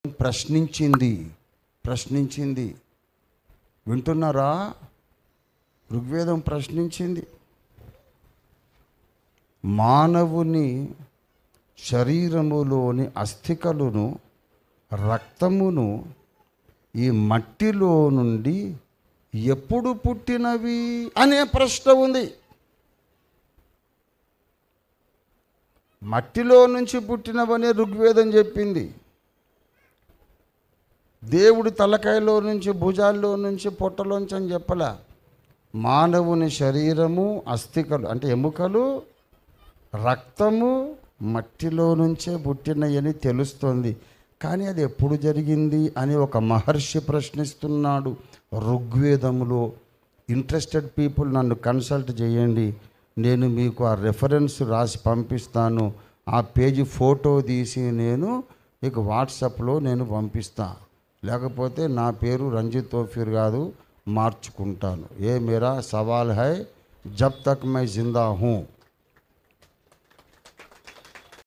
ప్రశ్నించింది. వింటున్నారా? ఋగ్వేదం ప్రశ్నించింది. మానవుని శరీరములోని అస్థికలను, రక్తమును ఈ మట్టిలో నుండి ఎప్పుడు పుట్టినవి అనే ప్రశ్న ఉంది. మట్టిలో నుంచి పుట్టినవనే ఋగ్వేదం చెప్పింది. దేవుడి తలకాయలో నుంచి, భుజాల్లో నుంచి, పొట్టలోంచి అని చెప్పలా. మానవుని శరీరము, అస్థికలు అంటే ఎముకలు, రక్తము మట్టిలో నుంచే పుట్టినయని తెలుస్తుంది. కానీ అది ఎప్పుడు జరిగింది అని ఒక మహర్షి ప్రశ్నిస్తున్నాడు ఋగ్వేదములో. ఇంట్రెస్టెడ్ పీపుల్ నన్ను కన్సల్ట్ చేయండి, నేను మీకు ఆ రెఫరెన్స్ రాసి పంపిస్తాను. ఆ పేజీ ఫోటో తీసి నేను మీకు వాట్సాప్లో నేను పంపిస్తా. లేకపోతే నా పేరు రంజిత్ తోఫీర్ కాదు, మార్చుకుంటాను. ఏ మేరా సవాల్ హై జబ్ తక్ మై జిందా హూ.